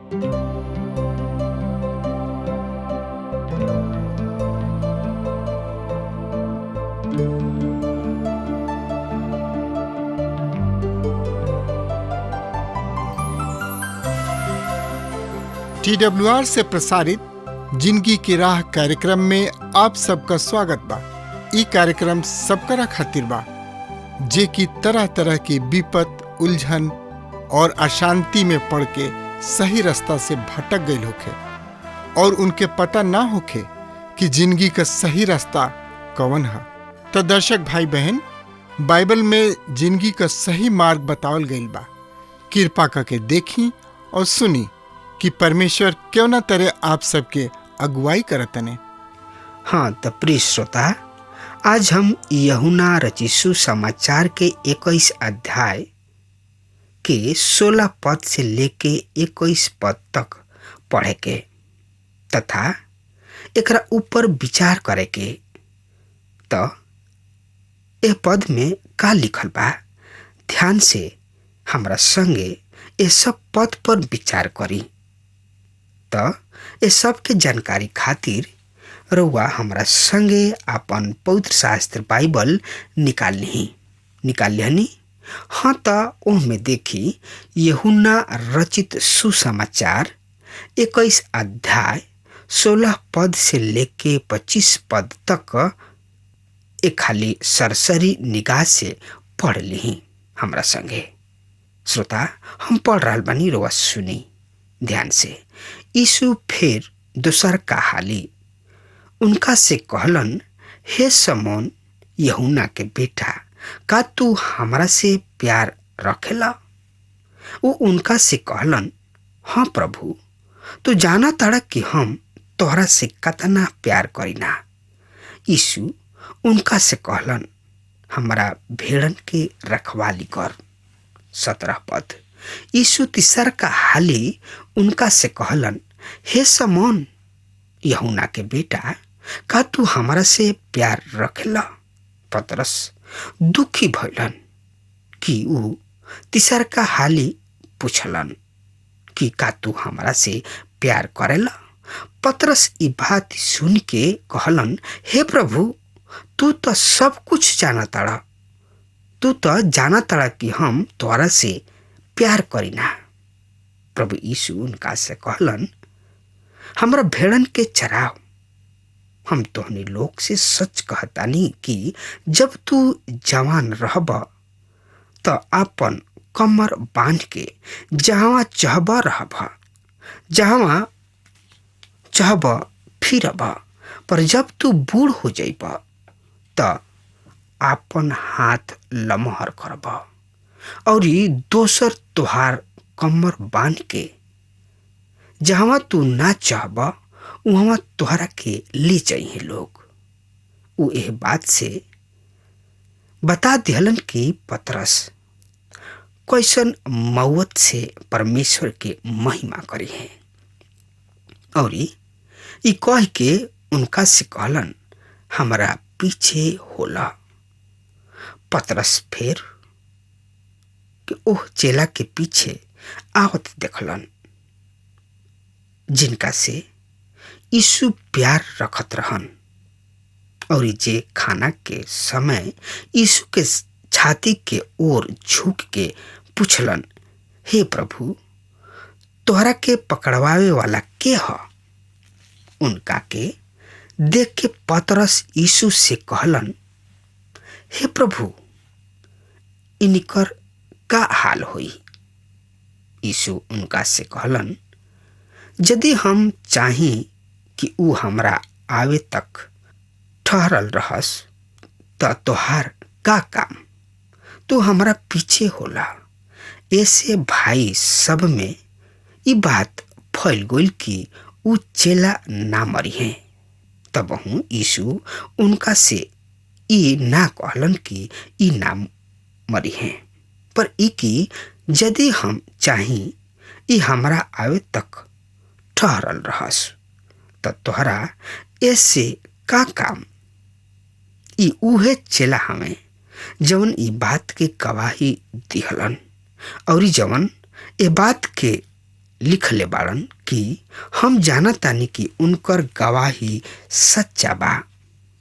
TWR से प्रसारित जिंदगी की राह कार्यक्रम में आप सबका स्वागत बा। ई कार्यक्रम सबकरा खातिर बा जे कि तरह तरह की विपत, उलझन और अशांति में पड़ के सही रास्ता से भटक गए होखे और उनके पता ना होखे कि जिंदगी का सही रास्ता कौन है। तो दर्शक भाई बहन, बाइबल में जिंदगी का सही मार्ग बतावल गईल बा। कृपा करके देखी और सुनी कि परमेश्वर क्यों न तरह आप सबके अगुवाई करतने। हाँ तो प्रिय श्रोता, आज हम यूहन्ना रचित सुसमाचार के 21 अध्याय के 16 पद से लेके 21 पद तक पढ़े के तथा एकरा ऊपर विचार करे के। तो यह पद में का लिखल बा, ध्यान से हमरा संगे ये सब पद पर विचार करी। तो ये सब के जानकारी खातिर रउआ हमरा संगे अपन पवित्र शास्त्र बाइबल निकाल लिहनी। हाँ तो ओहमे देखी यूहन्ना रचित सुसमाचार 21 अध्याय 16 पद से लेके 25 पद तक एक खाली सरसरी निगाह से पढ़ ली हमरा संगे। श्रोता, हम पढ़ रहा बानी, रउआ सुनी ध्यान से। यीशु फिर दूसर का हाली उनका से कहलन, हे समौन यूहन्ना के बेटा, का तू हमरा से प्यार रखेला? वो उनका से कहलन, हाँ प्रभु, तू जाना ताड़ा कि हम तोहरा से कतना प्यार करीना। यीशु उनका से कहलन, हमरा भेड़न के रखवाली कर। 17 पद। यीशु तीसर का हाली उनका से कहलन, हे समौन यूहन्ना के बेटा, का तू हमरा से प्यार रखेला? पतरस दुखी भइलन कि ऊ तीसर का हाली पूछलन कि का तू हमरा से प्यार करेला? पतरस ई बात सुन के कहलन, हे प्रभु, तू तो सब कुछ जानताड़ा। तू तो जानताड़ा कि हम तोरा से प्यार करीना। प्रभु यीशु उनका से कहलन, हमरा भेड़न के चराव। हम तोहनी लोग से सच कहतानी कि जब तू जवान रहब तो अपन कमर बांध के जहाँ चाहब रहब, जहाँ चाहब फिरब। पर जब तू बूढ़ हो जाइब तो अपन हाथ लमहर करब और दोसर तोहार कमर बांध के जहाँ तू ना चाहब वहाँ तोहरा के ले जाइए लोग। वो यह बात से बता दिहलन कि पतरस कैसन मौत से परमेश्वर के महिमा करी है। और ई कह के उनका से कहलन, हमरा पीछे होला। पतरस फिर कि ओह चेला के पीछे आवत देखलन जिनका से यीशु प्यार रखत रहन। और जे खाना के समय यीशु के छाती के ओर झुक के पूछलन, हे प्रभु, तोहरा के पकड़वावे वाला के ह? उनका के देख के पतरस यीशु से कहलन, हे प्रभु, इनकर का हाल होई? यीशु उनका से कहलन, यदि हम चाही कि ऊ हमरा आवे तक ठहरल रहस त तोहार का काम? तू हमरा पीछे होला। ऐसे भाई सब में ई बात फैल गई कि ऊ चेला ना मरी है। तब यीशु उनका से ई ना कहलन कि ई ना मरी है, पर ई कि यदि हम चाही ई हमरा आवे तक ठहरल रहस त तोहरा ऐसे का काम? ई उहे चेला हमें जवन ई बात के गवाही दिहलन और जवन ए बात के लिखले बाड़न कि हम जानतानी कि उनकर गवाही सच्चा बा,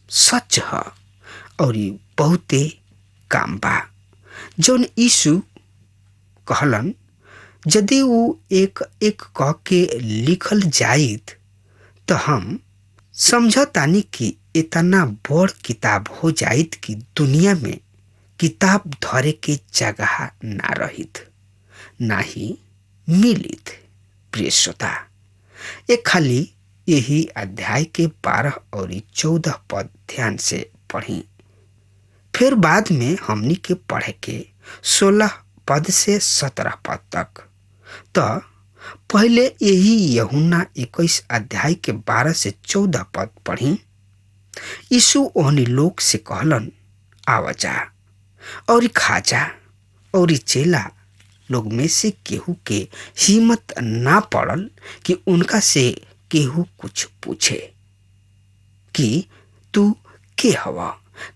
सच ह और बहुते काम बा। जौन यीशु कहलन यदि वो एक एक कह के लिखल जाइत तो हम समझतानी कि इतना बड़ किताब हो जाइत कि दुनिया में किताब धरे के जगह ना रहित, ना ही मिलित। प्रिय श्रोता, एक खाली यही अध्याय के 12 और 14 पद ध्यान से पढ़ी, फिर बाद में हमनी के पढ़े के 16 पद से 17 पद तक। तो पहले यही यूहन्ना 21 अध्याय के 12 से 14 पद पढ़ी। यीशु ओहनी लोग से कहलन, आवा जा और खा जा। और चेला लोग में से केहू के हिम्मत ना पड़ल कि उनका से केहू कुछ पूछे कि तू के हवा,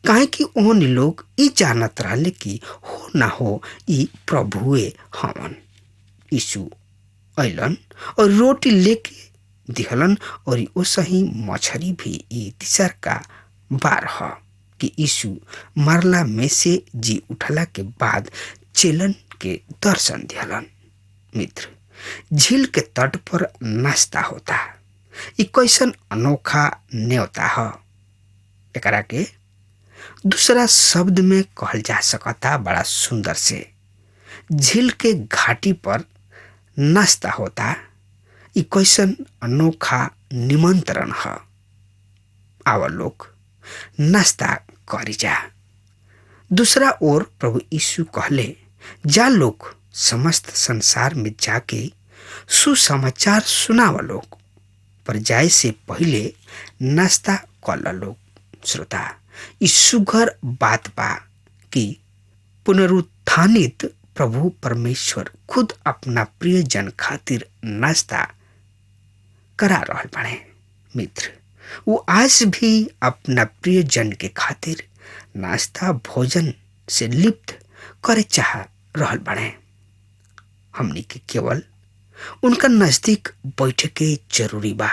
काहे कि ओहन लोग ई जानत रहले कि हो ना हो ई प्रभुए हवन। यीशु अइलन और रोटी लेके दिहलन और ओसही मछरी भी। ई तीसर का बार ह कि यीशु मरला में से जी उठला के बाद चेलन के दर्शन दिहलन। मित्र, झील के तट पर नाश्ता होता। ई कैसन अनोखा न्योता ह। एकरा के दूसरा शब्द में कहल जा सकता बड़ा सुंदर से, झील के घाटी पर नाश्ता होता। ई कैसन अनोखा निमंत्रण है। आवा लोग नाश्ता करी जा। दूसरा ओर प्रभु यीशु कहले, जा लोग समस्त संसार में जाके सुसमाचार सुनावा लोग, पर जाए से पहले नाश्ता कर लोग। श्रोता, ई सुघर बात बा कि पुनरुत्थानित प्रभु परमेश्वर खुद अपना प्रिय जन खातिर नाश्ता करा रहल बाड़े। मित्र, वो आज भी अपना प्रिय जन के खातिर नाश्ता भोजन से लिप्त करे चाह रहल बाड़े। हमनी के केवल उनका नजदीक बैठे के जरूरी बा।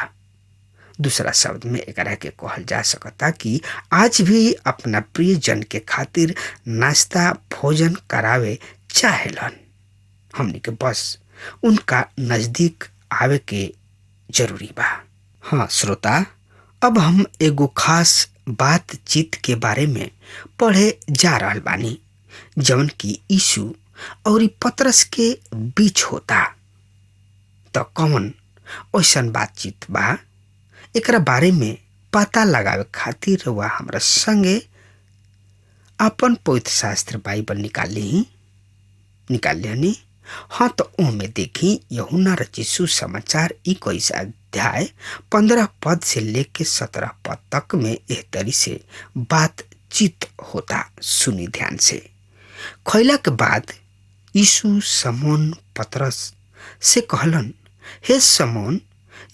दूसरा शब्द में एकरा के कहल जा सकता कि आज भी अपना प्रिय जन के खातिर नाश्ता भोजन करावे चाहेलन। हमनी के बस उनका नजदीक आवे के जरूरी बा। हाँ श्रोता, अब हम एगो खास बातचीत के बारे में पढ़े जा रहल बानी, जौन की यीशु और पतरस के बीच होता। तो कौन ऐसन बातचीत बा, एकरा बारे में पता लगावे खातिर वह हमरा संगे अपन पवित्र शास्त्र बाइबल निकाल लिहनी। हाँ, तो ओमे देखी यूहन्ना रचित सुसमाचार 21 अध्याय 15 पद से लेके 17 पद तक में एह तरी से बातचीत होता। सुनी ध्यान से। खैला के बाद यीशु समौन पतरस से कहलन, हे समौन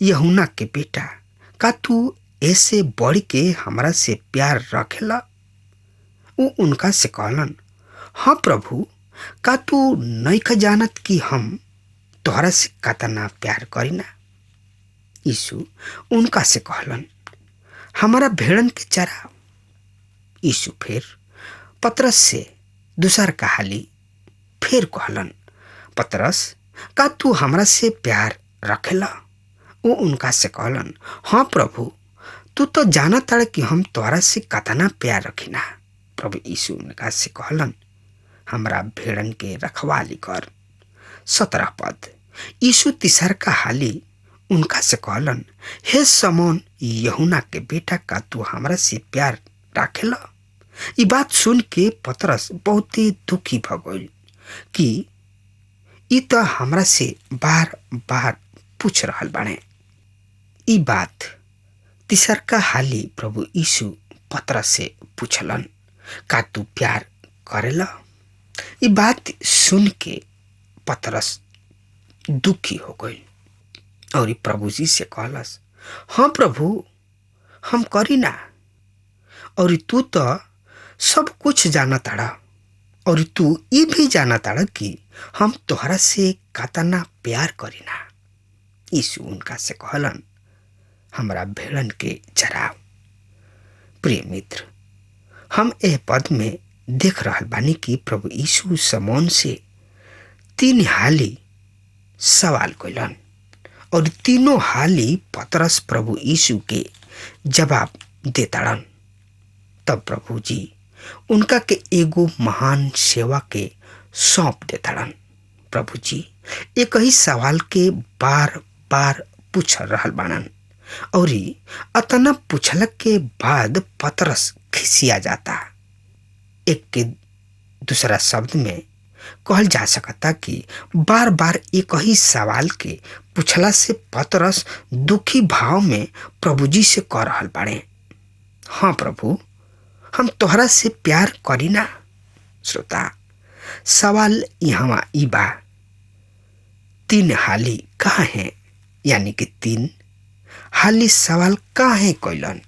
यूहन्ना के बेटा, का तू ऐसे बढ़ के हमरा से प्यार रखेला? वो उनका से कहलन, हाँ प्रभु, का तू नइख जानत कि हम तोहरा से कतना प्यार करीना? यीशु उनका से कहलन, हमारा भेड़न के चरा। यीशु फिर पतरस से दूसर कहाली फिर कहलन, पतरस, का तू हमरा से प्यार रखेला? वो उनका से कहलन, हाँ प्रभु, तू तो जानत है कि हम तोहरा से कतना प्यार रखिना। प्रभु यीशु उनका से कहलन, हमरा भेड़न के रखवाली कर। 17 पद। यीशु तीसर का हाली उनका से कहलन, हे समौन यूहन्ना के बेटा, का तू हमरा से प्यार राखेला? ई बात सुन के पतरस बहुत ही दुखी भ गइल कि ई तो हमरा से बार बार पूछ रहल बाड़े। ई बात तीसर का हाली प्रभु यीशु पतरस से पूछलन, का तू प्यार करेला? ई बात सुन के पतरस दुखी हो गई और प्रभु जी से कहलस, हाँ प्रभु, हम करी ना, और तू तो सब कुछ जाना ताड़ा, और तू ये भी जाना ताड़ा कि हम तोहरा से कतना प्यार करीना। यीशु उनका से कहलन, हमरा भेड़न के चराव। प्रिय मित्र, हम एह पद में देख रहल बानी कि प्रभु यीशु शमौन से 3 हाली सवाल कइलन और तीनों हाली पतरस प्रभु यीशु के जवाब देताड़न। तब प्रभु जी उनका के एगो महान सेवा के सौंप देताड़न। प्रभु जी एक ही सवाल के बार बार पूछ रहल बानन और अतना पूछलक के बाद पतरस खिसिया जाता। एक के दूसरा शब्द में कहल जा सकता कि बार बार एक ही सवाल के पूछला से पतरस दुखी भाव में प्रभु जी से कह रहल बाड़े, हाँ प्रभु, हम तोहरा से प्यार करीना। श्रोता, सवाल यहाँ ई बा, 3 हाली कहाँ हैं, यानी कि 3 हाली सवाल कहाँ हैं कइलन।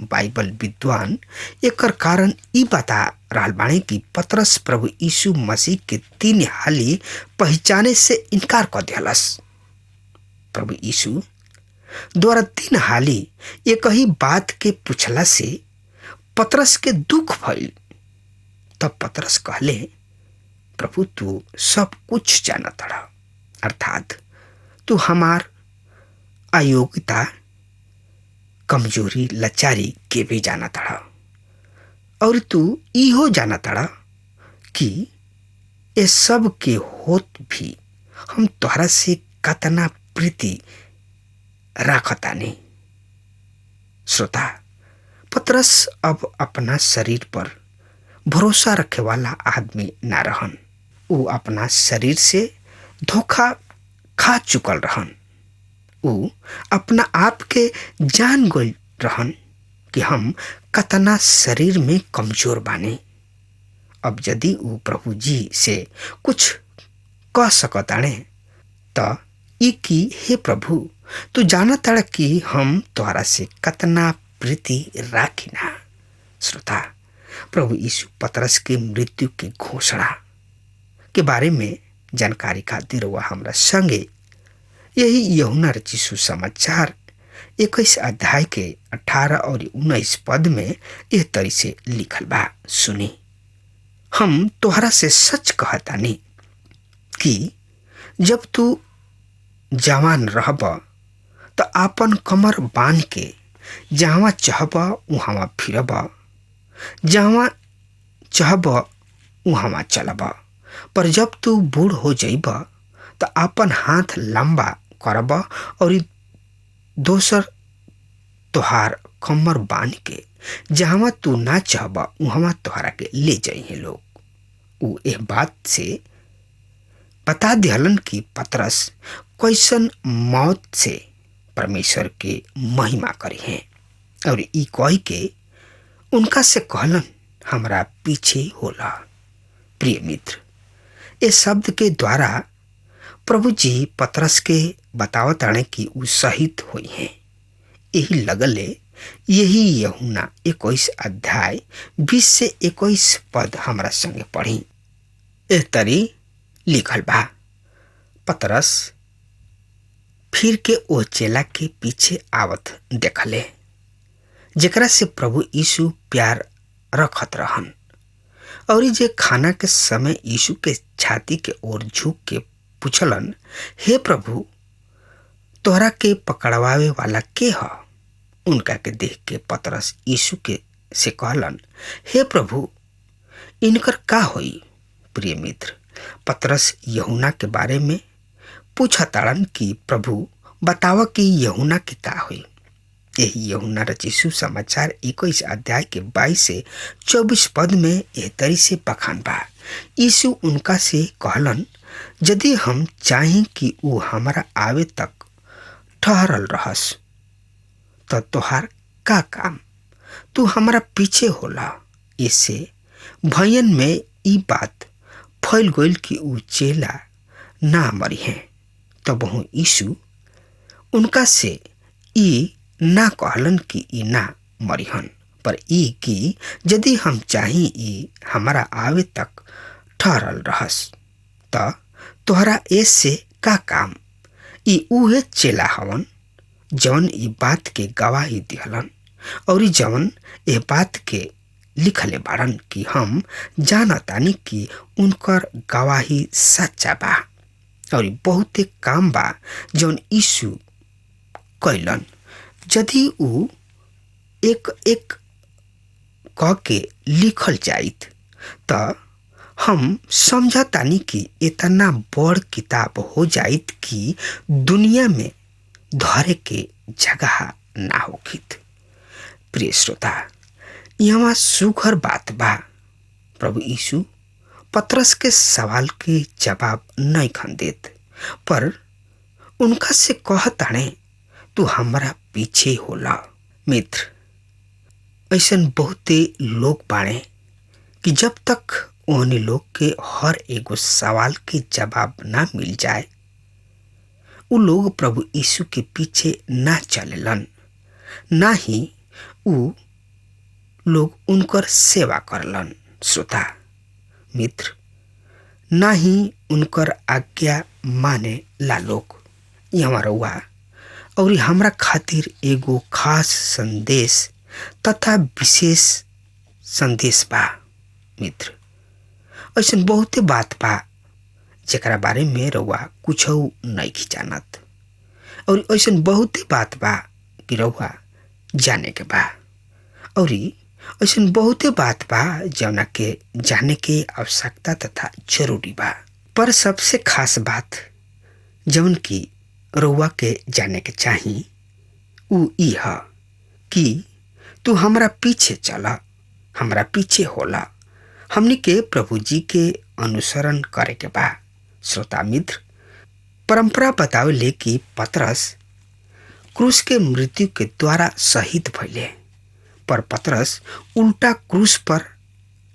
बाइबल विद्वान एकर कारण ई बता रहल बाड़े कि पतरस प्रभु यीशु मसीह के 3 हाली पहचाने से इनकार कर दिहलस। प्रभु यीशु द्वारा 3 हाली एक ही बात के पूछला से पतरस के दुख भइल। तब पतरस कहले, प्रभु तू सब कुछ जानत हड़ा, अर्थात तू हमार अयोग्यता, कमजोरी, लाचारी के भी जानत हड़ा और तू इहो जानत हड़ा कि ये सब के होत भी हम तोहरा से कतना प्रीति राखतानी। श्रोता, पतरस अब अपना शरीर पर भरोसा रखे वाला आदमी ना रहन। वो अपना शरीर से धोखा खा चुकल रहन। वो अपना आप के जान गइल रहन कि हम कतना शरीर में कमजोर बानी। अब यदि वो प्रभु जी से कुछ कह सकताड़े तो ई कि हे प्रभु, तू जानताड़ कि हम तोहरा से कतना प्रीति राखिना। श्रोता, प्रभु यीशु पतरस के मृत्यु के घोषणा के बारे में जानकारी खातिर वह हमरा संगे यही यूहन्ना रचित सुसमाचार 21 अध्याय के 18 और 19 पद में यह तरी से लिखल बा, सुनी। हम तोहरा से सच कहतानी कि जब तू जवान रहब तो आपन कमर बांध के जहाँ चाहब वहाँ फिरब, जहाँ चाहब वहाँ चलब। पर जब तू बूढ़ हो जाइब तो आपन हाथ लंबा करब और दोसर तोहार कमर बांध के जहाँ तू ना चाहब वहाँ तोहरा के ले जाइए लोग। वो एह बात से बता दिहलन कि पतरस कैसन मौत से परमेश्वर के महिमा करी हैं और ई कह के उनका से कहलन, हमरा पीछे होला। प्रिय मित्र, इस शब्द के द्वारा प्रभु जी पतरस के बतावत आने कि उ शहीद हुई हैं। यही लगले यही यूहन्ना 21 अध्याय 20 से 21 पद हमरा संगे पढ़ी। एह तरी लिखल बा, पतरस फिर के ओ चेला के पीछे आवत देखले जेकरा से प्रभु यीशु प्यार रखत रहन और जे खाना के समय यीशु के छाती के ओर झुक के पूछलन, हे प्रभु, तोहरा के पकड़वावे वाला के ह? उनका के देख के पतरस यीशु के से कहलन, हे प्रभु, इनकर का होई? प्रिय मित्र, पतरस यूहन्ना के बारे में पूछताड़न कि प्रभु बताव कि यूहन्ना के का होई। यही यूहन्ना रचित सुसमाचार 21 अध्याय के 22 से 24 पद में एह तरी से बखान बा। यीशु उनका से कहलन, यदि हम चाही कि ऊ हमारा आवे तक ठहरल रहस तो तोहार का काम? तू हमारा पीछे होला। इससे भयन में ई बात फैल गइल कि ऊ चेला ना मरी हैं। तब वह यीशु उनका से ई ना कहलन कि ई ना मरिहन, पर ई कि यदि हम चाही ई हमारा आवे तक ठहरल रहस त तोहरा ऐसे का काम? ई उहे चेला हवन जवन ई बात के गवाही दिहलन और जवन ए बात के लिखले बाड़न कि हम जानतानी कि उनकर गवाही सच्चा बा और बहुते काम बा जौन यीशु कैलन। यदि ऊ एक एक कह के लिखल जाइत त हम समझतानी कि इतना बड़ किताब हो जाइत कि दुनिया में धरे के जगह ना होखित। प्रिय श्रोता, यहाँ सुघर बात बा। प्रभु यीशु पतरस के सवाल के जवाब नहीं खन देत, पर उनका से कहताणे तू हमारा पीछे होला। मित्र, ऐसन बहुते लोग बाड़े कि जब तक उन्हीं लोग के हर एगो सवाल के जवाब ना मिल जाए उ लोग प्रभु यीशु के पीछे ना चलेलन, ना ही उ लोग उनकर सेवा करलन। श्रोता मित्र, ना ही उनकर आज्ञा माने ला लोग। यहाँ रउआ और हमरा खातिर एगो खास संदेश तथा विशेष संदेश बा। मित्र, ऐसन बहुते बात बा जेकरा बारे में रउआ कुछ नहीं जानत और ऐसन बहुते बात बा कि रउआ जाने के बा और ऐसन बहुते बात बा जौना के जाने के आवश्यकता तथा जरूरी बा। पर सबसे खास बात जौन की रउआ के जाने के चाही उ ई ह कि तू हमरा पीछे चला, हमरा पीछे होला। हमनी के प्रभु जी के अनुसरण करे के बा। श्रोता मित्र, परंपरा बतावेले कि पतरस क्रूस के मृत्यु के द्वारा शहीद भइले, पर पतरस उल्टा क्रूस पर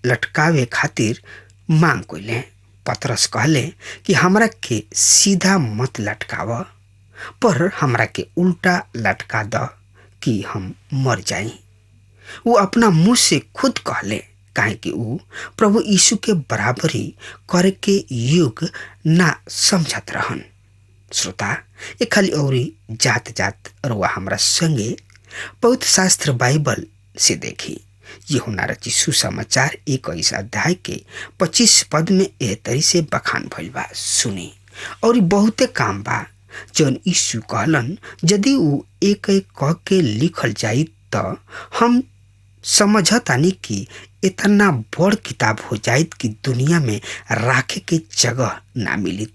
लटकावे खातिर मांग कइले। पतरस कहले कि हमरा के सीधा मत लटकाव, पर हमरा के उल्टा लटका द कि हम मर जाई। वो अपना मुंह से खुद कहले, काहे कि ऊ प्रभु यीशु के बराबरी करे के योग्य ना समझत रहन। श्रोता, ये खाली औरी जात जात रुआ हमरा संगे पवित्र शास्त्र बाइबल से देखी। यूहन्ना रचित सुसमाचार 21 अध्याय के 25 पद में एह तरी से बखान भइल बा, सुनी। और बहुते काम बा जौन यीशु कहलन यदि ऊ एक एक कह के लिखल जाई त हम समझतानी कि इतना बड़ किताब हो जाइत कि दुनिया में राखे के जगह ना मिली।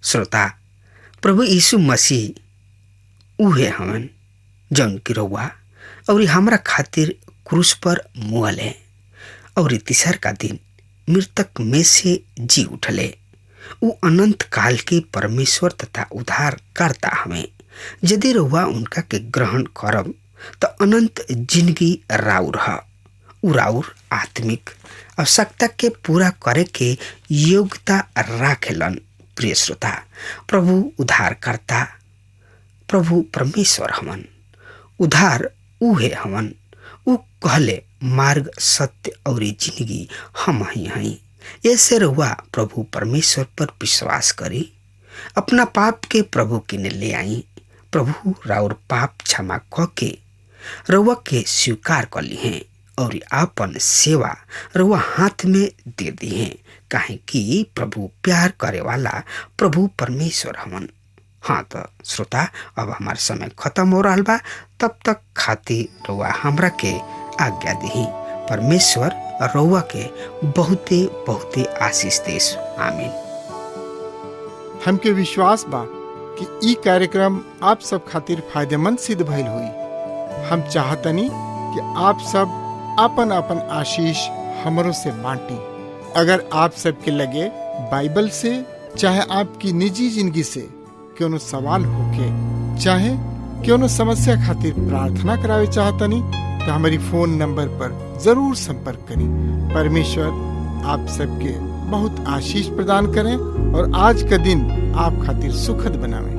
श्रोता, प्रभु यीशु मसीह उहे हवन जौन की रउआ और हमरा खातिर क्रूस पर मुअले और तीसर का दिन मृतक में से जी उठले। उ अनंत काल के परमेश्वर तथा उद्धार करता हमें। यदि रउआ उनका के ग्रहण करब तो अनंत जिंदगी राउर ह। उ राउर आत्मिक आवश्यकता के पूरा करे के योग्यता राखेलन। प्रिय श्रोता, प्रभु उद्धार करता, प्रभु परमेश्वर हवन। उद्धार उहे हवन। उ कहले मार्ग, सत्य और जिंदगी हम ही हई। ऐसे रउआ प्रभु परमेश्वर पर विश्वास करी, अपना पाप के प्रभु किने ले आई। प्रभु राउर पाप क्षमा क के रउआ के स्वीकार कर ली हैं और आपन सेवा रउआ हाथ में दे दी हैं, काहे कि प्रभु प्यार करे वाला प्रभु परमेश्वर हवन। हाँ तो श्रोता, अब हमार समय खत्म हो रहा बा। तब तक खातिर रउआ हमरा के आज्ञा दी। परमेश्वर रउआ के बहुते बहुते आशीष देस। आमीन। हमके विश्वास बा कि ई कार्यक्रम आप सब खातिर फायदेमंद सिद्ध भइल हुई। हम चाहतनी कि आप सब आपन आपन आशीष हमरों से बांटी। अगर आप सबके लगे बाइबल से चाहे आपकी निजी जिंदगी से क्यों सवाल होके चाहे क्यों समस्या खातिर प्रार्थना करावे चाहतनी तो हमारी फोन नंबर पर जरूर संपर्क करें। परमेश्वर आप सबके बहुत आशीष प्रदान करें और आज का दिन आप खातिर सुखद बनावे।